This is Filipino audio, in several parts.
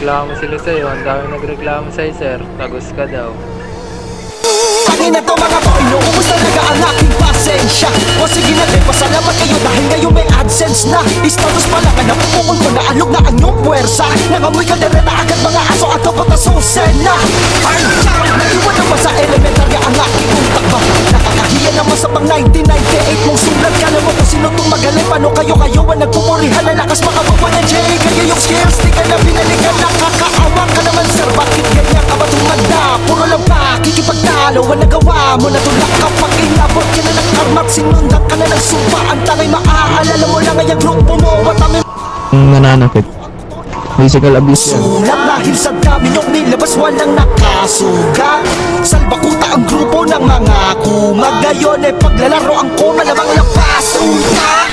nagreklamo sila sa'yo. Ang dami nagreklamo sa'yo, sir. Tagos ka daw. Tangin na to mga boy, inuubos talaga ang aking pasensya. O sige na din, pasalamat kayo dahil ngayon may AdSense na. Status pa lang na napupukol ko na alog na ang iyong puwersa. Nangamoy ka na na agad mga aso at kapot na susena. Ay, naiwan naman sa elementarya ang aking utak ba? Nakakahiya naman sa pang 1998 mong sulat. Kala mo kung sino itong magaling, paano kayo ang nagpupurihan. Lalakas makabawa ng J, kaya yung skills di ka na binalikan. Nakakaawa ka naman sir, bakit ganyan ka ba tumanda? Puro lang pa, kikipagtalo, nagawa mo na tulak kapag inabot ka na ng karmat. Sinundan ka na ng sumpa. Ang tangay maaalala mo lang ay ang grupo mo. Matami Nananakit. Physical abuse yan. sulat dahil sa dami niyong nilabas walang nakasugat. Salbakuta ang grupo ng mga kumag. Ngayon ay paglalaro ang koma lamang lapas utak.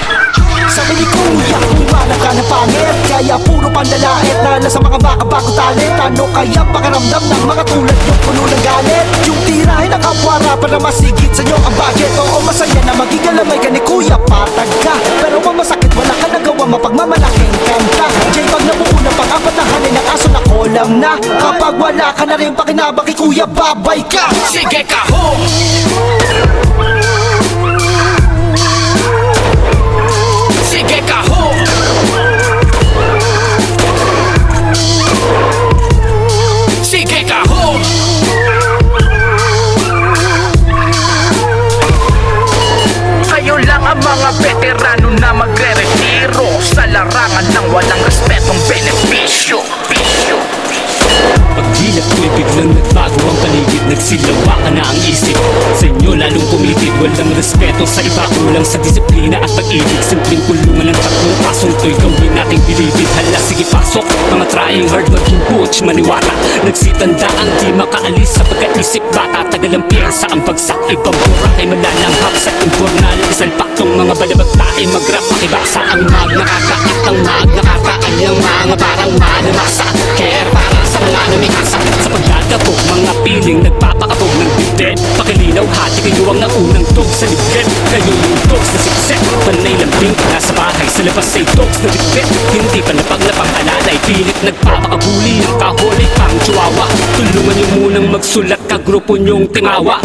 Sabi ni kuya, kumana ka na pangit, kaya puro pandalait na nasa mga baka-bago talent. Ano kaya pakaramdam ng mga tulad yung puno ng galit? Yung tirahin ang kapwara para masigit sa inyo ang budget. Oo, masaya na magigalamay ka ni kuya, patag ka. Pero mamasakit, wala ka nagawa mapagmamalaking kanta. Jay, pag nabuo ng pang-apatahanin ng aso na kolam na. Kapag wala ka na rin pakinabang kay kuya, babay ka. Sige ka ho! Sige ka ho! Sige ka ho! Kayo lang ang mga veterano na magre-retiro sa larangan ng walang respetong benepisyo. Pagdilat ko'y biglang nagbago ang paligid. Nagsilawakan na ang isip sa inyo lalong pumitid. Walang respeto sa iba, kulang sa disiplina at pag-ibig. Simpleng kulungan ng tatlong pasong to'y gawin nating bilibid. Hala, sige pasok, mga trying hard maging butch maniwala. Nagsitandaan di makaalis sa pagkaisip bata. Tagal ang piyesa ang bagsak, ibang burak ay malalanghap sa informal. Isalpak tong mga balabagtae mag-rap makibasa. Ang mag nakakaat, ang mag nakakaanyang mga parang manamasa. Care para sa mga namikasa sa pagdadabog, mga piling nagpapakabog ng bigden. Pakilinaw hati kayo ang naunang tog sa libret. Kayo yung dogs na siksek, panay lambing nasa bahay sa labas ay dogs na bigret. Hindi pa napaglapang alalay, pilit nagpapakabuli ng kaholik pang chihuahua. Tulungan nyo munang magsulat ka grupo nyong tingawa.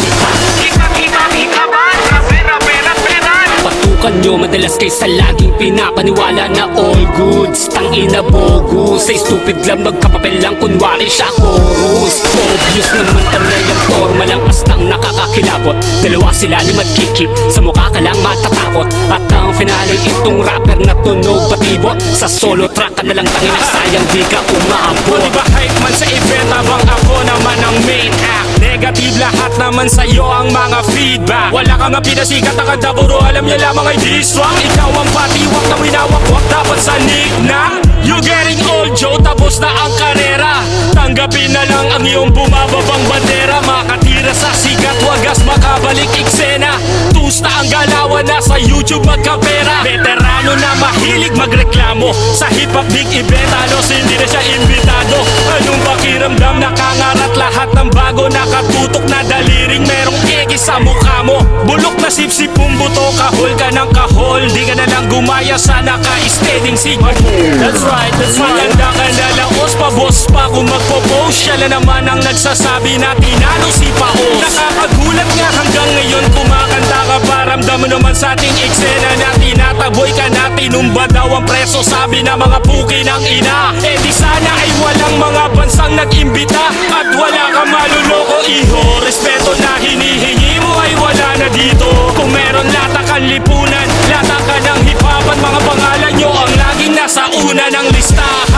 Patukan nyo madalas kaysa laging pinapaniwala na all goods. Tangina bogus, say stupid lang magkapapel lang kunwari siya chorus. Obvious naman talay ang forma lang astang nakakakilabot. Dalawa sila ni magkikip, sa mukha ka lang matatakot. At ang finale itong rapper na tunog batibot. Sa solo track ka na lang tangina, sayang di ka umaabot. Diba hype man sa event habang ako naman ang main act. Negative lahat naman sa'yo ang mga feedback. Wala ka nga pinasikat na kanta, puro alam niya lamang ay diswang. Ikaw ang patiwak na winawakwak, dapat sa nick na you getting old Joe, tapos na ang karera. Tanggapin na lang ang iyong bumababang bandera. Makatira sa sikat, wagas makabalik eksena. Tusta ang galawan na sa YouTube magkapera. Veterano na mahilig magreklamo sa hip-hop big event, halos hindi na siya imbitado. Anong pakiramdam, nakangarat lahat ng bago. Nakatutok na daliring merong eki sa mukha mo. Bulok na sip-sip mong buto, kahol ka ng kahol. Di ka na lang gumaya sa naka-steading signal. That's right, that's right. Maganda ka na lang, os pa boss pa. Kung magpo-post, siya na naman ang nagsasabi na tinalo si Paos. Nakakagulat nga hanggang ngayon kumakanta ka pa. Ramdam mo naman sa ating eksena na tinataboy ka na. Tinumba daw ang preso, sabi na mga puki ng ina. Eh di sana ay walang mga bansang nag-imbita. At wala ka maluloko iho. Respeto na hinihingi mo ay wala na dito. Kung meron lata kang lipunan, lata ka ng hip-hop at mga pangalan nyo ang laging nasa una ng listahan.